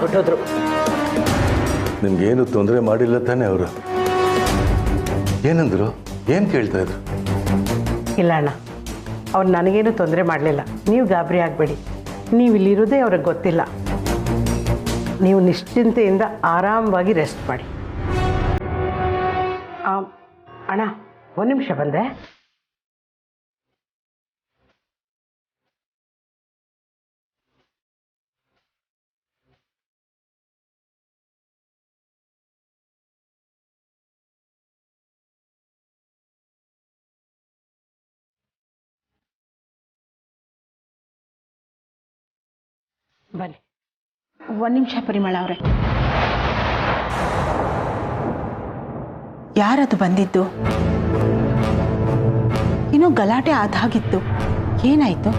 ಹೊರಟೋದ್ರು. ನಿಮ್ಗೇನು ತೊಂದರೆ ಮಾಡಿಲ್ಲ ತಾನೇ ಅವರು? ಏನಂದ್ರು? ಏನು ಕೇಳ್ತಾ ಇದ್ರು? ಇಲ್ಲ ಅಣ್ಣ, ಅವ್ರು ನನಗೇನು ತೊಂದರೆ ಮಾಡಲಿಲ್ಲ. ನೀವು ಗಾಬರಿ ಆಗಬೇಡಿ. ನೀವು ಇಲ್ಲಿರೋದೇ ಅವ್ರಿಗೆ ಗೊತ್ತಿಲ್ಲ. ನೀವು ನಿಶ್ಚಿಂತೆಯಿಂದ ಆರಾಮವಾಗಿ ರೆಸ್ಟ್ ಮಾಡಿ. ಅಣ್ಣ, ಒಂದು ನಿಮಿಷ ಬಂದೆ. ಬನ್ನಿ. ಒಂದು ನಿಮಿಷ ಪರಿಮಳ ಅವರೇ. ಯಾರದು ಬಂದಿದ್ದು? ಇನ್ನೂ ಗಲಾಟೆ ಆದ ಹಾಗಿತ್ತು. ಏನಾಯ್ತು?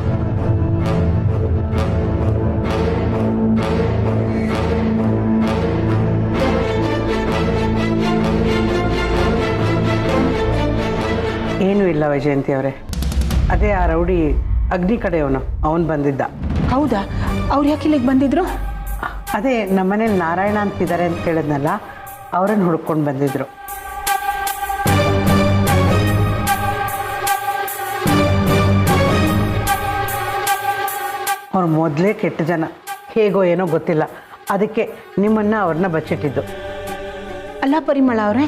ಏನೂ ಇಲ್ಲ ವೈಜಯಂತಿ ಅವರೇ. ಅದೇ ಆ ರೌಡಿ ಅಗ್ನಿ ಕಡೆಯವನು, ಅವನು ಬಂದಿದ್ದ. ಹೌದಾ? ಅವ್ರು ಯಾಕೆ ಇಲ್ಲಿಗೆ ಬಂದಿದ್ರು? ಅದೇ ನಮ್ಮನೇಲಿ ನಾರಾಯಣ ಅಂತಿದ್ದಾರೆ ಅಂತ ಹೇಳಿದ್ನಲ್ಲ, ಅವರನ್ನು ಹುಡ್ಕೊಂಡು ಬಂದಿದ್ರು. ಅವ್ರು ಮೊದಲೇ ಕೆಟ್ಟ ಜನ, ಹೇಗೋ ಏನೋ ಗೊತ್ತಿಲ್ಲ. ಅದಕ್ಕೆ ನಿಮ್ಮನ್ನು ಅವ್ರನ್ನ ಬಚ್ಚಿಟ್ಟಿದ್ದು. ಅಲ್ಲ ಪರಿಮಳ ಅವರೇ,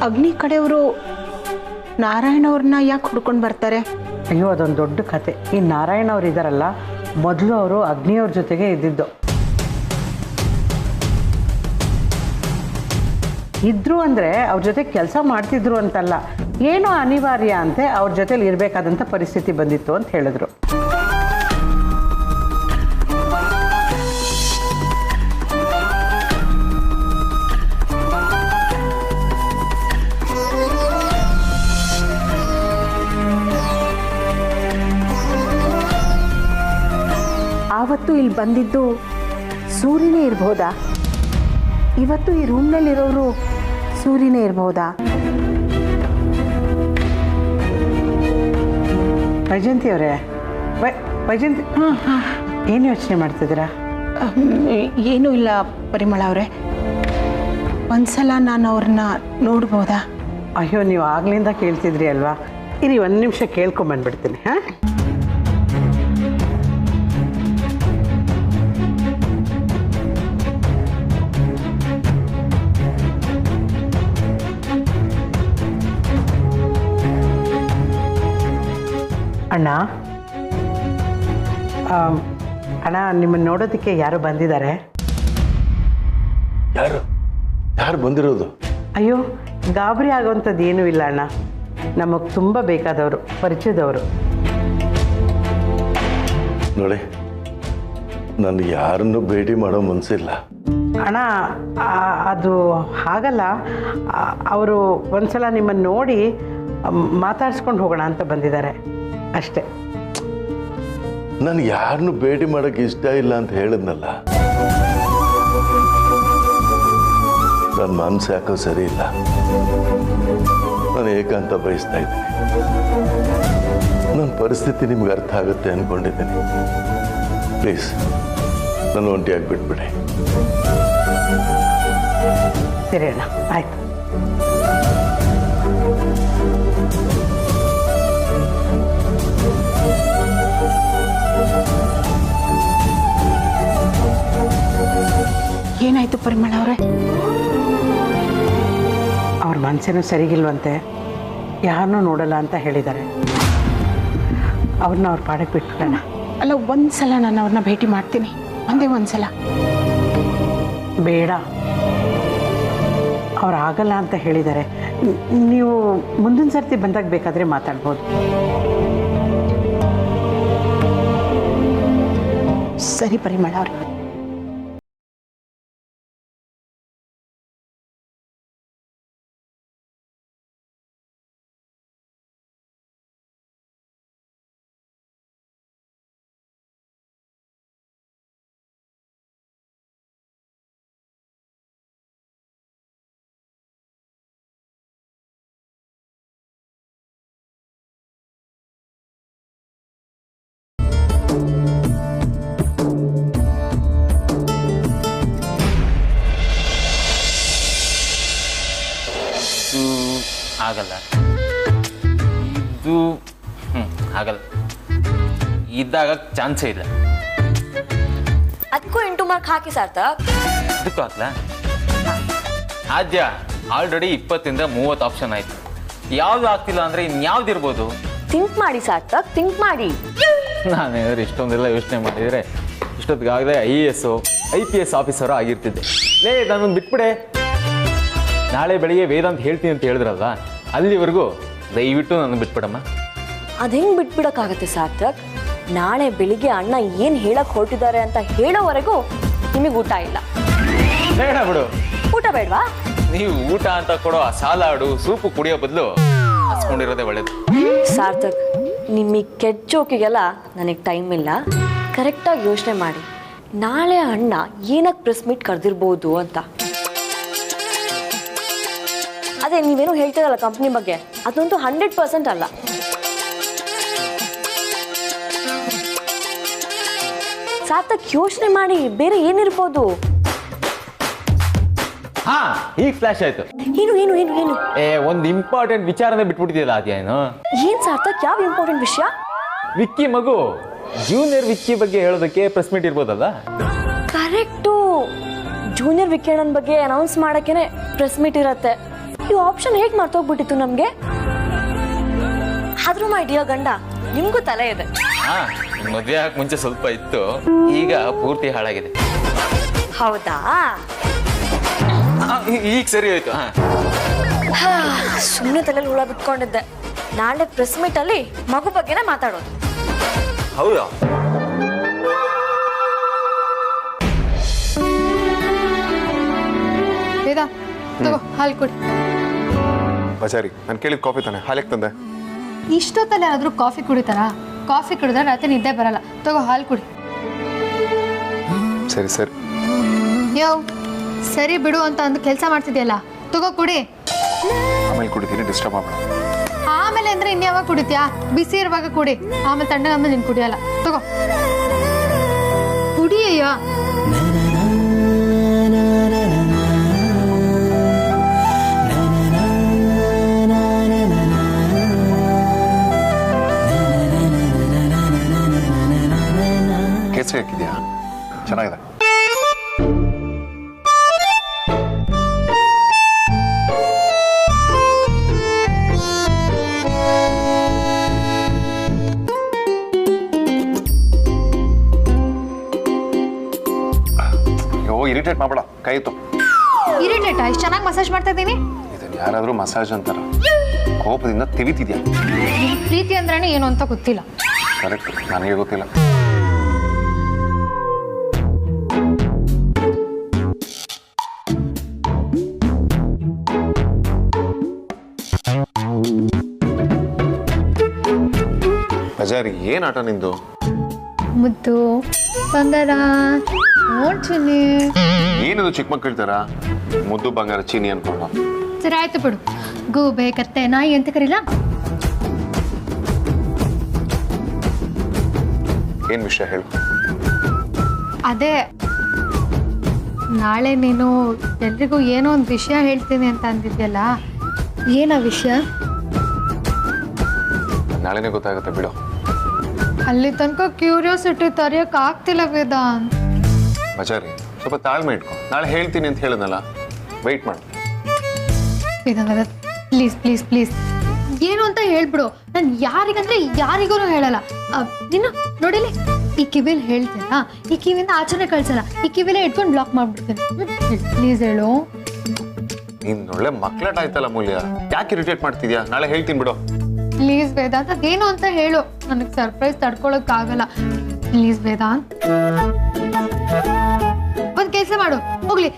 ಅಗ್ನಿ ಕಡೆಯವರು ನಾರಾಯಣ ಅವ್ರನ್ನ ಯಾಕೆ ಹುಡ್ಕೊಂಡು ಬರ್ತಾರೆ? ಅಯ್ಯೋ, ಅದೊಂದು ದೊಡ್ಡ ಕತೆ. ಈ ನಾರಾಯಣ ಅವ್ರು ಇದ್ದಾರಲ್ಲ, ಮೊದಲು ಅವರು ಅಗ್ನಿಯವ್ರ ಜೊತೆಗೆ ಇದ್ದಿದ್ದು. ಇದ್ರು ಅಂದರೆ ಅವ್ರ ಜೊತೆ ಕೆಲಸ ಮಾಡ್ತಿದ್ರು ಅಂತಲ್ಲ, ಏನೋ ಅನಿವಾರ್ಯ ಅಂತೆ ಅವ್ರ ಜೊತೆಲಿ ಇರಬೇಕಾದಂಥ ಪರಿಸ್ಥಿತಿ ಬಂದಿತ್ತು ಅಂತ ಹೇಳಿದ್ರು. ಆವತ್ತು ಇಲ್ಲಿ ಬಂದಿದ್ದು ಸೂರ್ಯನೇ ಇರ್ಬೋದಾ? ಇವತ್ತು ಈ ರೂಮ್ನಲ್ಲಿರೋರು ಸೂರ್ಯನೇ ಇರ್ಬೋದಾ? ವೈಜಯಂತಿ ಅವರೇ, ವೈಜಯಂತಿ, ಏನು ಯೋಚನೆ ಮಾಡ್ತಿದ್ದೀರಾ? ಏನೂ ಇಲ್ಲ ಪರಿಮಳ ಅವರೇ. ಒಂದ್ಸಲ ನಾನು ಅವ್ರನ್ನ ನೋಡ್ಬೋದಾ? ಅಯ್ಯೋ, ನೀವು ಆಗ್ಲಿಂದ ಕೇಳ್ತಿದ್ರಿ ಅಲ್ವಾ? ಇರಿ, ಒಂದು ನಿಮಿಷ ಕೇಳ್ಕೊಂಬಂದ್ಬಿಡ್ತೀನಿ. ಹಾಂ, ಅಣ್ಣ. ಅಣ್ಣ, ನಿಮ್ಮನ್ನು ನೋಡೋದಕ್ಕೆ ಯಾರು ಬಂದಿದ್ದಾರೆ? ಯಾರು ಯಾರು ಬಂದಿರೋದು? ಅಯ್ಯೋ, ಗಾಬರಿ ಆಗೋವಂಥದ್ದು ಏನೂ ಇಲ್ಲ ಅಣ್ಣ. ನಮಗೆ ತುಂಬ ಬೇಕಾದವರು, ಪರಿಚಯದವರು. ನೋಡಿ, ನಾನು ಯಾರನ್ನು ಭೇಟಿ ಮಾಡೋ ಮನಸ್ಸಿಲ್ಲ. ಅಣ್ಣ, ಅದು ಹಾಗಲ್ಲ. ಅವರು ಒಂದ್ಸಲ ನಿಮ್ಮನ್ನು ನೋಡಿ ಮಾತಾಡ್ಸ್ಕೊಂಡು ಹೋಗೋಣ ಅಂತ ಬಂದಿದ್ದಾರೆ ಅಷ್ಟೇ. ನಾನು ಯಾರನ್ನು ಭೇಟಿ ಮಾಡೋಕ್ಕೆ ಇಷ್ಟ ಇಲ್ಲ ಅಂತ ಹೇಳಿದ್ನಲ್ಲ. ನನ್ನ ಮನಸ್ಸು ಯಾಕೋ ಸರಿ ಇಲ್ಲ. ನಾನು ಏಕಾಂತ ಬಯಸ್ತಾ ಇದ್ದೀನಿ. ನನ್ನ ಪರಿಸ್ಥಿತಿ ನಿಮ್ಗೆ ಅರ್ಥ ಆಗುತ್ತೆ ಅಂದ್ಕೊಂಡಿದ್ದೀನಿ. ಪ್ಲೀಸ್ ನನ್ನ ಒಂಟಿಯಾಗಿ ಬಿಟ್ಬಿಡಿ. ಸರಿ ಅಣ್ಣ, ಆಯ್ತು. ಏನಾಯ್ತು ಪರಿಮಳ ಅವರೇ? ಅವ್ರ ಮನಸ್ಸೇನೂ ಸರಿಗಿಲ್ವಂತೆ, ಯಾರನ್ನೂ ನೋಡಲ್ಲ ಅಂತ ಹೇಳಿದ್ದಾರೆ. ಅವ್ರನ್ನ ಅವ್ರ ಪಾಡಕ್ಕೆ ಬಿಟ್ಬಿಡೋಣ. ಅಲ್ಲ, ಒಂದ್ಸಲ ನಾನು ಅವ್ರನ್ನ ಭೇಟಿ ಮಾಡ್ತೀನಿ, ಒಂದೇ ಒಂದ್ಸಲ. ಬೇಡ, ಅವ್ರು ಆಗಲ್ಲ ಅಂತ ಹೇಳಿದ್ದಾರೆ. ನೀವು ಮುಂದಿನ ಸರ್ತಿ ಬಂದಾಗ ಬೇಕಾದರೆ ಮಾತಾಡ್ಬೋದು. ಸರಿ ಪರಿಮಳ ಅವ್ರೆ. ಇದು ಆಗಲ್ಲ, ಇದು ಆಗಲ್ಲ, ಇದಾಗಕ್ಕೆ ಚಾನ್ಸೇ ಇಲ್ಲ. ಅದಕ್ಕೂ 8 ಮಾರ್ಕ್ ಹಾಕಿ ಸಾರ್ಥಕ್. ಇದಕ್ಕೂ ಹಾಕ್ಲಾ? ಆದ್ಯ ಆಲ್ರೆಡಿ 20ಇಂದ 30 ಆಪ್ಷನ್ ಆಯ್ತು. ಯಾವ್ದು ಆಗ್ತಿಲ್ಲ ಅಂದ್ರೆ ಇನ್ಯಾವ್ದಿರ್ಬೋದು? ಥಿಂಕ್ ಮಾಡಿ ಸಾರ್ಥಕ್, ಥಿಂಕ್ ಮಾಡಿ. ನಾನೇನಾದ್ರು ಇಷ್ಟೊಂದೆಲ್ಲ ಯೋಚನೆ ಮಾಡಿದರೆ ಇಷ್ಟೊತ್ತಿಗಾಗಲೇ IAS IPS ಆಫೀಸರು ಆಗಿರ್ತಿದ್ದೆ. ನಾನೊಂದು ಬಿಟ್ಬಿಡೆ. ನಾಳೆ ಬೆಳಿಗ್ಗೆ ವೇದಾಂತ್ ಹೇಳ್ತೀನಿ ಅಂತ ಹೇಳಿದ್ರಲ್ವ, ಅಲ್ಲಿವರೆಗೂ ದಯವಿಟ್ಟು ನಾನು ಬಿಟ್ಬಿಡಮ್ಮ. ಅದು ಹೆಂಗೆ ಬಿಟ್ಬಿಡೋಕ್ಕಾಗತ್ತೆ ಸಾರ್ಥಕ್? ನಾಳೆ ಬೆಳಿಗ್ಗೆ ಅಣ್ಣ ಏನು ಹೇಳಕ್ ಹೊರಟಿದ್ದಾರೆ ಅಂತ ಹೇಳೋವರೆಗೂ ನಿಮಗೆ ಊಟ ಇಲ್ಲ. ಬೇಡ ಬಿಡು. ಊಟ ಬೇಡವಾ? ನೀವು ಊಟ ಅಂತ ಕೊಡೋ ಆ ಸಾಲಾಡು ಸೂಪು ಕುಡಿಯೋ ಬದಲು ಹಸ್ಕೊಂಡಿರೋದೇ ಒಳ್ಳೇದು. ಸಾರ್ಥಕ್, ನಿಮಗೆ ಕೆಟ್ಟ ಜೋಕಿಗೆಲ್ಲ ನನಗೆ ಟೈಮ್ ಇಲ್ಲ. ಕರೆಕ್ಟಾಗಿ ಯೋಚನೆ ಮಾಡಿ, ನಾಳೆ ಅಣ್ಣ ಏನಕ್ಕೆ ಪ್ರೆಸ್ ಮೀಟ್ ಕರೆದಿರ್ಬೋದು ಅಂತ. ಅದೇ ನೀವೇನು ಹೇಳ್ತಿರಲ್ಲ ಕಂಪ್ನಿ ಬಗ್ಗೆ, ಅದಂತೂ 100% ಅಲ್ಲ. ಸಾರ್ಥಕ್ ಯೋಚನೆ ಮಾಡಿ, ಬೇರೆ ಏನಿರ್ಬೋದು? ಹಾ, ಈಗ ಫ್ಲಾಶ್ ಆಯ್ತು. ಏನು ಏನು ಏನು ಏನು? ಒಂದು ಇಂಪಾರ್ಟೆಂಟ್ ವಿಚಾರನೇ ಬಿಟ್ಬಿಟ್ಟಿದ್ಯಲ್ಲ ಅದೇನು? ಏನ್ ಸಾರ್ಥಕ್, ಯಾವ ಇಂಪಾರ್ಟೆಂಟ್ ವಿಷಯ? ವಿಕ್ಕಿ ಮಗು ಜೂನಿಯರ್ ವಿಕ್ಕಿ ಬಗ್ಗೆ ಹೇಳೋದಕ್ಕೆ ಪ್ರೆಸ್ ಮೀಟ್ ಇರ್ಬೋದಲ್ಲ? ಕರೆಕ್ಟು. ಜೂನಿಯರ್ ವಿಕ್ಕಿ ಅಣ್ಣನ ಬಗ್ಗೆ ಅನೌನ್ಸ್ ಮಾಡಕ್ಕೇನೆ ಪ್ರೆಸ್ ಮೀಟ್ ಇರತ್ತೆ. ಈ ಆಪ್ಷನ್ ಹೇಗೆ ಮರ್ತೋಗ್ಬಿಟ್ಟಿತ್ತು ನಮ್ಗೆ? ಆದ್ರೂ ಮೈ ಡಿಯರ್ ಗಂಡ, ನಿಮ್ಗೂ ತಲೆ ಇದೆ. ಹಾ, ಮದುವೆ ಆಗಕ್ಕೆ ಮುಂಚೆ ಸ್ವಲ್ಪ ಇತ್ತು, ಈಗ ಪೂರ್ತಿ ಹಾಳಾಗಿದೆ. ಹೌದಾ? ಈಗ ಸರಿ ಹೋಯ್ತು. ಸುಮ್ಮನೆ ತಲೆಯಲ್ಲಿ ಹುಳ ಬಿಟ್ಕೊಂಡಿದ್ದೆ. ನಾಳೆ ಪ್ರೆಸ್ ಮೀಟ್ ಅಲ್ಲಿ ಮಗು ಬಗ್ಗೆನೇ ಮಾತಾಡೋದು. ಹೌದಾ? ವೇದ, ತಗೋ ಹಾಲು ಕೊಡಿ. ಬಜಾರಿ, ನಾನು ಕೇಳಿದ ಕಾಫಿ ತಾನೆ, ಹಾಲಿಗೆ ತಂದೆ. ಇಷ್ಟೊತ್ತಲ್ಲಿ ಯಾರಾದ್ರೂ ಕಾಫಿ ಕುಡಿತಾರಾ? ಕಾಫಿ ಕುಡಿದ್ರೆ ರಾತ್ರಿ ನಿದ್ದೆ ಬರಲ್ಲ. ತಗೋ ಹಾಲು ಕುಡಿ. ಸರಿ ಸರಿ. ಯೋ, ಸರಿ ಬಿಡು ಅಂತ ಅಂದು ಕೆಲಸ ಮಾಡ್ತಿದ್ಯಲ್ಲ, ತಗೋ ಕುಡಿ. ಆಮೇಲೆ ಕುಡಿತೀನಿ, ಡಿಸ್ಟರ್ಬ್ ಮಾಡಬೇಡ. ಆಮೇಲೆ ಅಂದ್ರೆ ಇನ್ಯಾವಾಗ ಕುಡಿತ್ಯಾ? ಬಿಸಿ ಇರುವಾಗ ಕುಡಿ, ಆಮೇಲೆ ತಣ್ಣಗಾದ್ಮೇಲೆ ನೀನು ಕುಡಿಯಲ್ಲ. ತಗೋ ಕುಡಿ. ಅಯ್ಯೋ, ಕೇಸರಿ ಹಾಕಿದ್ಯಾ? ಚೆನ್ನಾಗಿದೆ. ಇರಿಟೇಟ್ ಮಾಡಬೇಡ, ಕೈ ಇತ್ತು. ಇರಿಟೇಟಾ? ಇಷ್ಟು ಚೆನ್ನಾಗಿ ಮಸಾಜ್ ಮಾಡ್ತಾ ಇದ್ದೀನಿ. ಇದನ್ನ ಯಾರಾದ್ರೂ ಮಸಾಜ್ ಅಂತಾರ? ಕೋಪದಿಂದ ತಿವಿತಿದ್ಯಾ? ಪ್ರೀತಿ ಅಂದ್ರೇನೆ ಏನು ಅಂತ ಗೊತ್ತಿಲ್ಲ. ಕರೆಕ್ಟ್, ನನಗೆ ಗೊತ್ತಿಲ್ಲ. ಬಜಾರಿ, ಏನ್ ಆಟ ನಿಂದು? ಮುದ್ದು ಬಂಗಾರ ನೋಡ್ತೀನಿ. ಏನಿದು ಚಿಕ್ಕ ಮಕ್ಕಳ ತರ ಮುದ್ದು ಬಂಗಾರ ಚೀನಿ ಅನ್ಕೊಂಡ? ಸರಿ ಆಯ್ತು ಬಿಡು. ಗೂಬೆ ಕತ್ತೆ ನಾಯಿ ಅಂತ ಕರೀಲ? ಏನ್ ವಿಷಯ ಹೇಳು. ಅದೇ ನಾಳೆ ನೀನು ಎಲ್ರಿಗೂ ಏನೋ ಒಂದು ವಿಷಯ ಹೇಳ್ತೀನಿ ಅಂತ ಅಂದಿದ್ಯಲ್ಲ, ಏನ ವಿಷಯ? ನಾಳೆನೇ ಗೊತ್ತಾಗುತ್ತೆ ಬಿಡು. ಅಲ್ಲಿ ತನಕ ಕ್ಯೂರಿಯಾಸಿಟಿ ತರೆಯಕ್ ಆಗ್ತಿಲ್ಲ ವೇದಾಂತ್. ಬಜಾರಿ, ಸ್ವಲ್ಪ ತಾಳ್ಮೆ ಇಟ್ಕೊ. ನಾಳೆ ಹೇಳ್ತೀನಿ ಅಂತ ಹೇಳಿದ್ನಲ್ಲ, ವೆಯ್ಟ್ ಮಾಡು. ವೇದಾಂತ್, ಪ್ಲೀಸ್ ಪ್ಲೀಸ್ ಪ್ಲೀಸ್ ಏನು ಅಂತ ಹೇಳ್ಬಿಡು. ನಾನು ಯಾರಿಗಂದ್ರೆ ಯಾರಿಗೂ ಹೇಳಲ್ಲ. ನೀನು ನೋಡಿಲಿ, ಈ ಕಿವಿಲಿ ಹೇಳ್ತೀನಾ, ಈ ಕಿವಿಯಿಂದ ಆಚರಣೆ ಕಳ್ಸಲ್ಲ, ಈ ಕಿವಿಲೇ ಇಟ್ಕೊಂಡು ಬ್ಲಾಕ್ ಮಾಡ್ಬಿಡ್ತೀನಿ. ಪ್ಲೀಸ್ ಹೇಳು. ನೀನ್ ಒಳ್ಳೆ ಮಕ್ಳಾಟ ಆಯ್ತಲ್ಲ ಮೂಲ್ಯ, ಯಾಕೆ ಇರಿಟೇಟ್ ಮಾಡ್ತಿದ್ಯಾ? ನಾಳೆ ಹೇಳ್ತೀನಿ ಬಿಡು. ಪ್ಲೀಸ್ ವೇದಾಂತ್, ಅದೇನು ಅಂತ ಹೇಳು. ನನಗೆ ಸರ್ಪ್ರೈಸ್ ತಡ್ಕೊಳಕ್ ಆಗಲ್ಲ. ಪ್ಲೀಸ್ ವೇದಾಂತ್, ಒಂದ್ ಕೆಲಸ ಮಾಡು, ಹೋಗ್ಲಿ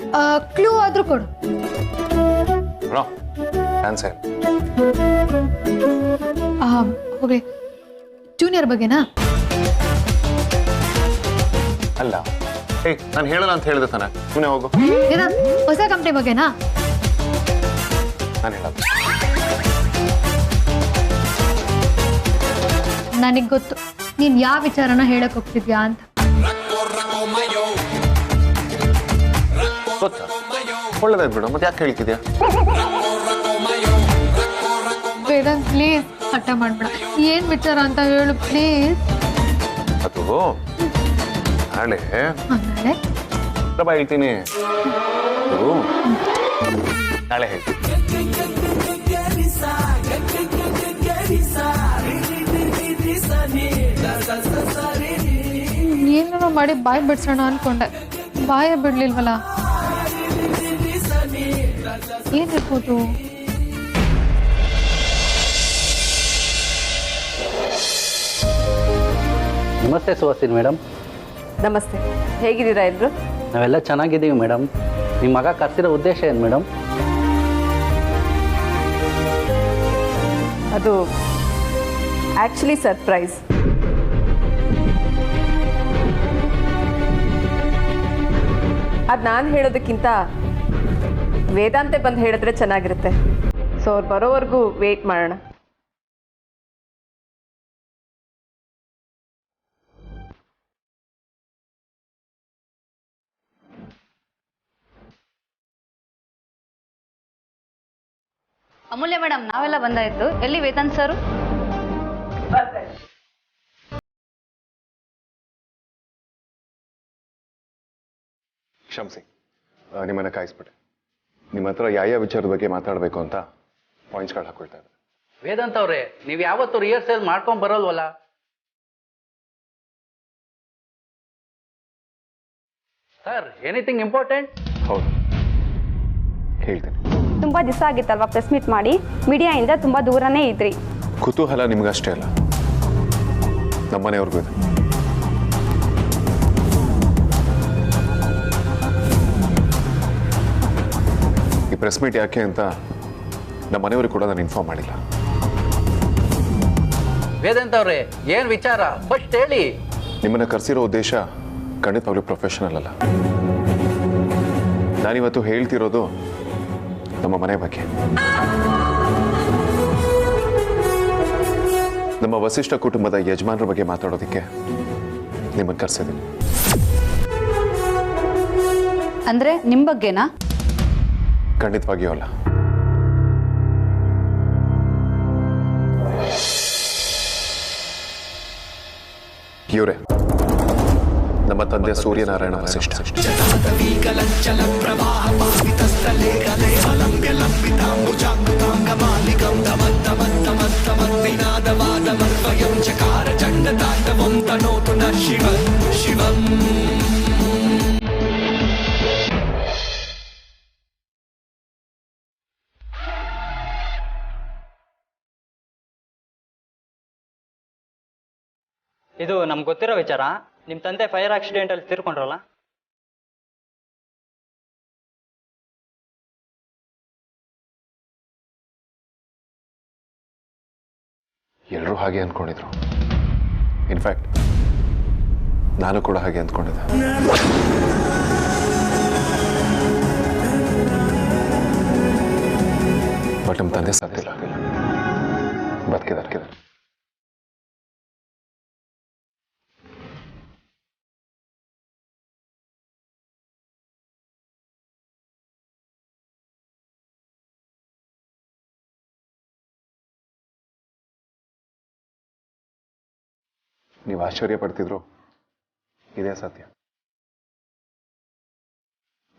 ಕ್ಲೂ ಆದ್ರೂ ಕೊಡು. ಹೋಗ್ಲಿ, ಜೂನಿಯರ್ ಬಗ್ಗೆನಾ? ಅಲ್ಲ, ಏ ನಾನು ಹೇಳಲ್ಲ ಅಂತ ಹೇಳಿದೆ ತಾನೆ, ಸುಮ್ಮನೆ ಹೋಗು. ವೇದಾಂತ್, ಹೊಸ ಕಂಪ್ನಿ ಬಗ್ಗೆನಾ? ನಾನು ಹೇಳಲ್ಲ. ನನಗೆ ಗೊತ್ತು ನೀನ್ ಯಾವ ವಿಚಾರನ ಹೇಳಕ್ ಹೋಗ್ತಿದ್ಯಾ ಅಂತ. ಗೊತ್ತಾ? ಒಳ್ಳೆದಾಯ್ತು ಬಿಡು, ಮತ್ತೆ ಯಾಕೆ ಹೇಳ್ತಿದ್ಯಾ? ಪ್ಲೀಸ್ ಹಠ ಮಾಡ್ಬೇಡ. ಏನ್ ವಿಚಾರ ಅಂತ ಹೇಳು ಪ್ಲೀಸ್. ಅದು ನಾಳೆ ನಾಳೆ ಪ್ರಭಾ ಹೇಳ್ತೀನಿ. ಅದು ನಾಳೆ ಹೇಳ್ತೀನಿ. ಏನೋ ಮಾಡಿ ಬಾಯ್ ಬಿಡ್ಸೋಣ ಅನ್ಕೊಂಡೆ, ಬಾಯ ಬಿಡ್ಲಿಲ್ವಲ್ಲ. ಏನಿರ್ಬೋದು? ನಮಸ್ತೆ ಸುಹಾಸಿನಿ ಮೇಡಮ್. ನಮಸ್ತೆ, ಹೇಗಿದ್ದೀರಾ ಎಲ್ರು? ನಾವೆಲ್ಲ ಚೆನ್ನಾಗಿದ್ದೀವಿ ಮೇಡಮ್. ನಿಮ್ಮ ಮಗ ಕರೆಸಿರೋ ಉದ್ದೇಶ ಏನು ಮೇಡಮ್? ಅದು ಆ್ಯಕ್ಚುಲಿ ಸರ್ಪ್ರೈಸ್. ಅದು ನಾನು ಹೇಳೋದಕ್ಕಿಂತ ವೇದಾಂತೆ ಬಂದು ಹೇಳಿದ್ರೆ ಚೆನ್ನಾಗಿರುತ್ತೆ. ಸೊ ಅವ್ರು ಬರೋವರೆಗೂ ವೇಟ್ ಮಾಡೋಣ. ಅಮೂಲ್ಯ ಮೇಡಮ್, ನಾವೆಲ್ಲ ಬಂದಾಯ್ತು. ಎಲ್ಲಿ ವೇದಾಂತ್ ಸರ್? ಕ್ಷಮಿಸಿ, ನಿಮ್ಮನ್ನ ಕಾಯಿಸ್ಬಿಟ್ಟೆ. ನಿಮ್ಮ ಹತ್ರ ಯಾವ ವಿಚಾರದ ಬಗ್ಗೆ ಮಾತಾಡಬೇಕು ಅಂತ ಪಾಯಿಂಟ್ಸ್ಗಳು ಹಾಕೊಳ್ತಾ ಇದ್ದಾರೆ. ವೇದಾಂತ್ ಅವ್ರೆ, ನೀವು ಯಾವತ್ತೂ ರಿಹರ್ಸಲ್ ಮಾಡ್ಕೊಂಡ್ ಬರೋಲ್ವಲ್ಲ? Sir, anything important? ಹೌದು, ಹೇಳ್ತೀನಿ. ತುಂಬಾ ದಿವಸ ಆಗಿತ್ತಲ್ವಾ ಪ್ರೆಸ್ ಮೀಟ್ ಮಾಡಿ? ಮೀಡಿಯಾಯಿಂದ ತುಂಬಾ ದೂರನೇ ಇದ್ರಿ. ಕುತೂಹಲ ನಿಮ್ಗಷ್ಟೇ ಅಲ್ಲ, ನಮ್ಮನೆಯವ್ರಿಗೂ ಇದೆ. ಈ ಪ್ರೆಸ್ ಮೀಟ್ ಯಾಕೆ ಅಂತ ನಮ್ಮ ಮನೆಯವ್ರಿಗೆ ಕೂಡ ನಾನು ಇನ್ಫಾರ್ಮ್ ಮಾಡಿಲ್ಲ. ವೇದಾಂತ್ ಅವ್ರೆ, ಏನ್ ವಿಚಾರ ಫಸ್ಟ್ ಹೇಳಿ. ನಿಮ್ಮನ್ನ ಕರೆಸಿರೋ ಉದ್ದೇಶ ಖಂಡಿತವಾಗ್ಲೂ ಪ್ರೊಫೆಷನಲ್ ಅಲ್ಲ. ನಾನಿವತ್ತು ಹೇಳ್ತಿರೋದು ನಮ್ಮ ಮನೆ ಬಗ್ಗೆ. ನಮ್ಮ ವಸಿಷ್ಠ ಕುಟುಂಬದ ಯಜಮಾನರ ಬಗ್ಗೆ ಮಾತಾಡೋದಕ್ಕೆ ನಿಮ್ಮನ್ನು ಕರೆಸಿದ್ದೀನಿ. ಅಂದ್ರೆ ನಿಮ್ ಬಗ್ಗೆನಾ? ಖಂಡಿತವಾಗಿಯೂ ಅಲ್ಲ. ಇವರೇ ನಮ್ಮ ತಂದೆ ಸೂರ್ಯನಾರಾಯಣ ವಸಿಷ್ಠ. ಇದು ನಮ್ಗೆ ಗೊತ್ತಿರೋ ವಿಚಾರ. ನಿಮ್ಮ ತಂದೆ ಫೈರ್ ಆಕ್ಸಿಡೆಂಟ್ ಅಲ್ಲಿ ತೀರ್ಕೊಂಡ್ರಲ್ಲ? ಎಲ್ಲರೂ ಹಾಗೆ ಅಂದ್ಕೊಂಡಿದ್ರು. ಇನ್ಫ್ಯಾಕ್ಟ್ ನಾನು ಕೂಡ ಹಾಗೆ ಅಂದ್ಕೊಂಡಿದ್ದೆ. ಬಟ್ ನಮ್ಮ ತಂದೆ ಸಾಧ್ಯ ಬದುಕಿದ್ದಾರೆ. ನೀವು ಆಶ್ಚರ್ಯ ಪಡ್ತಿದ್ರು, ಇದೇ ಸತ್ಯ.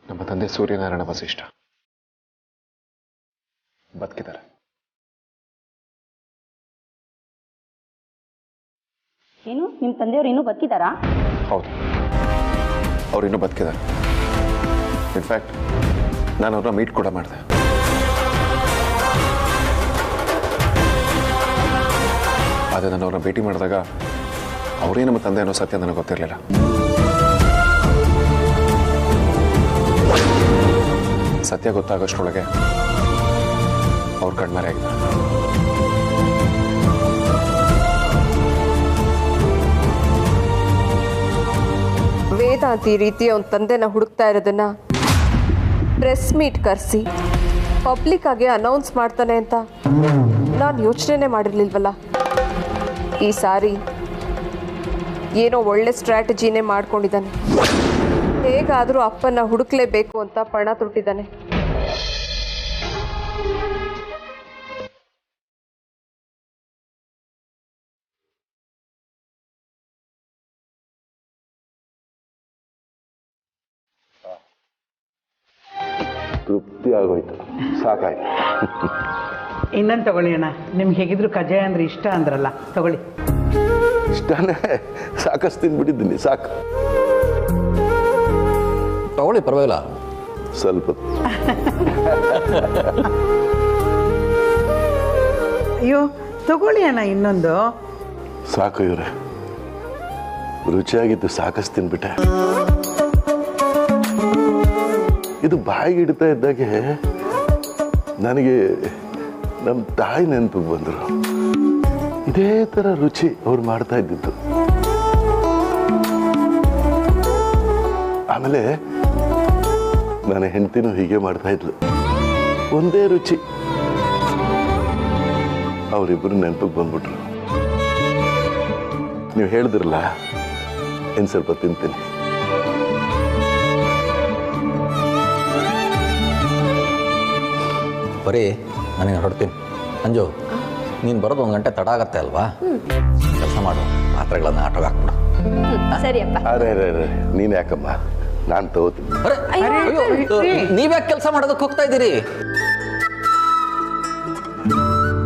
ನಮ್ಮ ತಂದೆ ಸೂರ್ಯನಾರಾಯಣ ವಸಿಷ್ಠ ಬದುಕಿದ್ದಾರೆ. ಏನು, ನಿಮ್ಮ ತಂದೆಯವರು ಇನ್ನೂ ಬದುಕಿದಾರಾ? ಹೌದು, ಅವ್ರು ಇನ್ನೂ ಬದುಕಿದ್ದಾರೆ. ಇನ್ಫ್ಯಾಕ್ಟ್ ನಾನು ಅವ್ರನ್ನ ಮೀಟ್ ಕೂಡ ಮಾಡಿದೆ. ಆದರೆ ನಾನು ಅವ್ರನ್ನ ಭೇಟಿ ಮಾಡಿದಾಗ ಅವರೇ ನಮ್ಮ ತಂದೆ ಅನ್ನೋ ಸತ್ಯ ನನಗೆ ಗೊತ್ತಿರಲಿಲ್ಲ. ಸತ್ಯ ಗೊತ್ತಾಗೋಷ್ಟರೊಳಗೆ ಅವ್ರು ಕಣ್ಮರೆಯಾಗಿದ್ದಾರೆ. ವೇದಾಂತ್ ಈ ರೀತಿ ಅವನ ತಂದೆನ ಹುಡುಕ್ತಾ ಇರೋದನ್ನ ಪ್ರೆಸ್ ಮೀಟ್ ಕರೆಸಿ ಪಬ್ಲಿಕ್ ಆಗಿ ಅನೌನ್ಸ್ ಮಾಡ್ತಾನೆ ಅಂತ ನಾನು ಯೋಚನೆ ಮಾಡಿರ್ಲಿಲ್ವಲ್ಲ. ಈ ಸಾರಿ ಏನೋ ಒಳ್ಳೆ ಸ್ಟ್ರಾಟಜಿನೇ ಮಾಡ್ಕೊಂಡಿದ್ದಾನೆ. ಹೇಗಾದರೂ ಅಪ್ಪನ ಹುಡುಕ್ಲೇಬೇಕು ಅಂತ ಪಣ ತೊಟ್ಟಿದ್ದಾನೆ. ತೃಪ್ತಿ ಆಗೋಯ್ತು, ಸಾಕಾಯ್ತು. ಇನ್ನೊಂದು ತಗೊಳ್ಳಿ ಅಣ್ಣ. ನಿಮ್ಗೆ ಹೇಗಿದ್ರು ಕಜ್ಜಾಯ ಅಂದರೆ ಇಷ್ಟ ಅಂದ್ರಲ್ಲ, ತಗೊಳ್ಳಿ. ಇಷ್ಟನೇ, ಸಾಕಷ್ಟು ತಿಂದ್ಬಿಟ್ಟಿದ್ದೀನಿ, ಸಾಕು. ತಗೊಳ್ಳಿ, ಪರವಾಗಿಲ್ಲ. ಸ್ವಲ್ಪ ಅಯ್ಯೋ ತಗೊಳ್ಳಿ ಅಣ್ಣ, ಇನ್ನೊಂದು. ಸಾಕು ಇವ್ರೆ, ರುಚಿಯಾಗಿದ್ದು ಸಾಕಷ್ಟು ತಿನ್ಬಿಟ್ಟೆ. ಇದು ಬಾಯಿಗೆ ಇಡ್ತಾ ಇದ್ದಾಗೆ ನನಗೆ ನಮ್ಮ ತಾಯಿ ನೆನಪಿಗೆ ಬಂದರು. ಇದೇ ಥರ ರುಚಿ ಅವ್ರು ಮಾಡ್ತಾ ಇದ್ದಿದ್ದು. ಆಮೇಲೆ ನನ್ನ ಹೆಂಡತಿನೂ ಹೀಗೆ ಮಾಡ್ತಾ ಇದ್ಲು, ಒಂದೇ ರುಚಿ. ಅವರಿಬ್ಬರು ನೆನಪಿಗೆ ಬಂದ್ಬಿಟ್ರು. ನೀವು ಹೇಳಿದ್ರಲ್ಲ, ಇನ್ನು ಸ್ವಲ್ಪ ತಿಂತೀನಿ. ಬರೀ ನನಗೆ ಹೊರಡ್ತೀನಿ. ಅಂಜು, ನೀನು ಬರೋದು 1 ಗಂಟೆ ತಡ ಆಗತ್ತೆ ಅಲ್ವಾ? ಕೆಲಸ ಮಾಡು, ಪಾತ್ರೆಗಳನ್ನ ಆಟೋಗೆ ಹಾಕ್ಬಿಡು. ಸರಿಯಪ್ಪ. ಅರೆ ನೀನು ಯಾಕಮ್ಮ, ನಾನು ತಗೋತೀನಿ. ನೀವ್ಯಾಕೆ ಕೆಲಸ ಮಾಡೋದಕ್ಕೆ ಹೋಗ್ತಾ ಇದ್ದೀರಿ?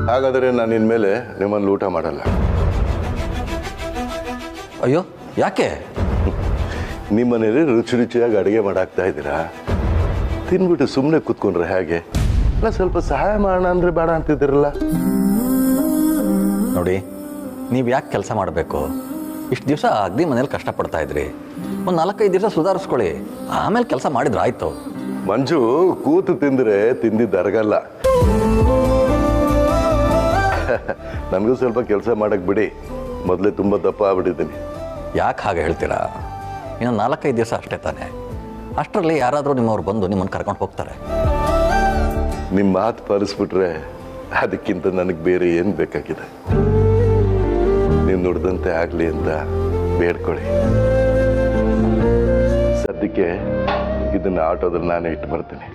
ಹಾಗಾದರೆ ನಾನು ಇನ್ಮೇಲೆ ನಿಮ್ಮಲ್ಲಿ ಊಟ ಮಾಡಲ್ಲ. ಅಯ್ಯೋ, ಯಾಕೆ? ನಿಮ್ಮನೇಲಿ ರುಚಿ ರುಚಿಯಾಗಿ ಅಡುಗೆ ಮಾಡಾಕ್ತಾ ಇದ್ದೀರಾ, ತಿನ್ಬಿಟ್ಟು ಸುಮ್ಮನೆ ಕೂತ್ಕೊಂಡ್ರೆ ಹೇಗೆ? ಅಲ್ಲ, ಸ್ವಲ್ಪ ಸಹಾಯ ಮಾಡೋಣ ಅಂದರೆ ಬೇಡ ಅಂತಿದ್ದೀರಲ್ಲ. ನೋಡಿ, ನೀವು ಯಾಕೆ ಕೆಲಸ ಮಾಡಬೇಕು? ಇಷ್ಟು ದಿವಸ ಅಗ್ದಿ ಮನೇಲಿ ಕಷ್ಟಪಡ್ತಾ ಇದ್ರಿ, ಒಂದು 4-5 ದಿವಸ ಸುಧಾರಿಸ್ಕೊಳ್ಳಿ, ಆಮೇಲೆ ಕೆಲಸ ಮಾಡಿದ್ರೆ ಆಯ್ತು. ಮಂಜು, ಕೂತು ತಿಂದರೆ ತಿಂದಿದ್ದು ಅರಗಲ್ಲ. ನನಗೂ ಸ್ವಲ್ಪ ಕೆಲಸ ಮಾಡಕ್ಕೆ ಬಿಡಿ, ಮೊದಲೇ ತುಂಬ ದಪ್ಪ ಆಗ್ಬಿಟ್ಟಿದ್ದೀನಿ. ಯಾಕೆ ಹಾಗೆ ಹೇಳ್ತೀರಾ? ಇನ್ನು 4-5 ದಿವಸ ಅಷ್ಟೇ ತಾನೆ. ಅಷ್ಟರಲ್ಲಿ ಯಾರಾದರೂ ನಿಮ್ಮವ್ರು ಬಂದು ನಿಮ್ಮನ್ನು ಕರ್ಕೊಂಡು ಹೋಗ್ತಾರೆ. ನಿಮ್ಮ ಮಾತು ಪಾಲಿಸ್ಬಿಟ್ರೆ ಅದಕ್ಕಿಂತ ನನಗೆ ಬೇರೆ ಏನು ಬೇಕಾಗಿದೆ? ನೀವು ನುಡ್ದಂತೆ ಆಗಲಿ ಅಂತ ಬೇಡ್ಕೊಳ್ಳಿ. ಸದ್ಯಕ್ಕೆ ಇದನ್ನು ಆಟೋದಲ್ಲಿ ನಾನೇ ಇಟ್ಟು ಬರ್ತೀನಿ.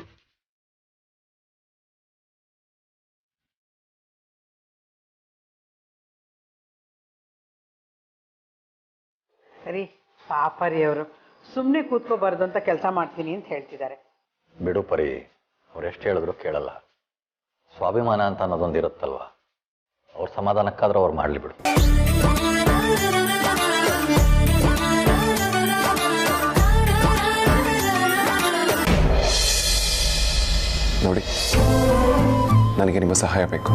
ಸರಿ, ಪಾಪರಿ ಅವರು ಸುಮ್ಮನೆ ಕೂತ್ಕೋಬಾರ್ದು ಅಂತ ಕೆಲಸ ಮಾಡ್ತೀನಿ ಅಂತ ಹೇಳ್ತಿದ್ದಾರೆ. ಬಿಡು ಪರಿ, ಅವ್ರು ಎಷ್ಟು ಹೇಳಿದ್ರು ಕೇಳಲ್ಲ. ಸ್ವಾಭಿಮಾನ ಅಂತ ಅನ್ನೋದೊಂದು ಇರುತ್ತಲ್ವ, ಅವ್ರ ಸಮಾಧಾನಕ್ಕಾದ್ರೂ ಅವ್ರು ಮಾಡಲಿ ಬಿಡು. ನೋಡಿ, ನನಗೆ ನಿಮ್ಮ ಸಹಾಯ ಬೇಕು.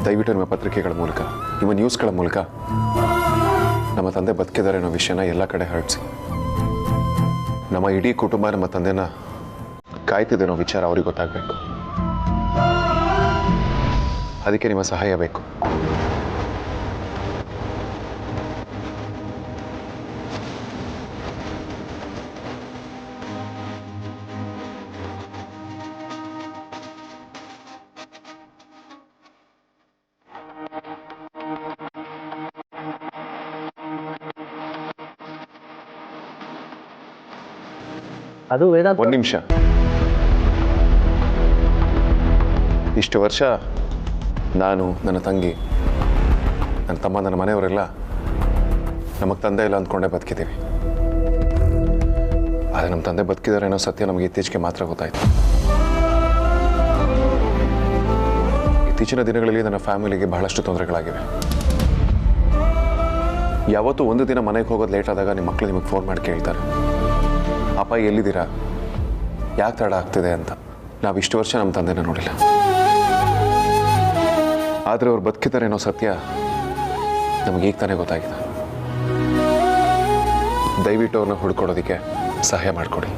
ದಯವಿಟ್ಟು ನಿಮ್ಮ ಪತ್ರಿಕೆಗಳ ಮೂಲಕ, ನಿಮ್ಮ ನ್ಯೂಸ್ಗಳ ಮೂಲಕ ನಮ್ಮ ತಂದೆ ಬದುಕಿದ್ದಾರೆ ಅನ್ನೋ ವಿಷಯನ ಎಲ್ಲ ಕಡೆ ಹರಡಿಸಿ. ನಮ್ಮ ಇಡೀ ಕುಟುಂಬ ನಮ್ಮ ತಂದೆನ ಕಾಯ್ತಿದೆ ಅನ್ನೋ ವಿಚಾರ ಅವ್ರಿಗೆ ಗೊತ್ತಾಗಬೇಕು. ಅದಕ್ಕೆ ನಿಮ್ಮ ಸಹಾಯ ಬೇಕು. ಅದು ವೇದಾಂತ. 1 ನಿಮಿಷ. ಇಷ್ಟು ವರ್ಷ ನಾನು, ನನ್ನ ತಂಗಿ, ನನ್ನ ತಮ್ಮ, ನನ್ನ ಮನೆಯವರೆಲ್ಲ ನಮಗೆ ತಂದೆ ಇಲ್ಲ ಅಂದ್ಕೊಂಡೇ ಬದುಕಿದ್ದೀವಿ. ಆದರೆ ನಮ್ಮ ತಂದೆ ಬದುಕಿದ್ದಾರೆ ಅನ್ನೋ ಸತ್ಯ ನಮಗೆ ಇತ್ತೀಚೆಗೆ ಮಾತ್ರ ಗೊತ್ತಾಯಿತು. ಇತ್ತೀಚಿನ ದಿನಗಳಲ್ಲಿ ನನ್ನ ಫ್ಯಾಮಿಲಿಗೆ ಬಹಳಷ್ಟು ತೊಂದರೆಗಳಾಗಿವೆ. ಯಾವತ್ತೂ ಒಂದು ದಿನ ಮನೆಗೆ ಹೋಗೋದು ಲೇಟ್ ಆದಾಗ ನಿಮ್ಮ ಮಕ್ಕಳು ನಿಮಗೆ ಫೋನ್ ಮಾಡಿ ಕೇಳ್ತಾರೆ, ಅಪ್ಪ ಎಲ್ಲಿದ್ದೀರಾ, ಯಾಕೆ ತಡ ಆಗ್ತಿದೆ ಅಂತ. ನಾವು ಇಷ್ಟು ವರ್ಷ ನಮ್ಮ ತಂದೆನ ನೋಡಿಲ್ಲ. ಆದರೆ ಅವ್ರು ಬದುಕಿದ್ದಾರೆ ಅನ್ನೋ ಸತ್ಯ ನಮಗೆ ಈಗ ತಾನೇ ಗೊತ್ತಾಗಿದೆ. ದಯವಿಟ್ಟು ಅವ್ರನ್ನ ಹುಡ್ಕೊಡೋದಕ್ಕೆ ಸಹಾಯ ಮಾಡಿಕೊಡಿ.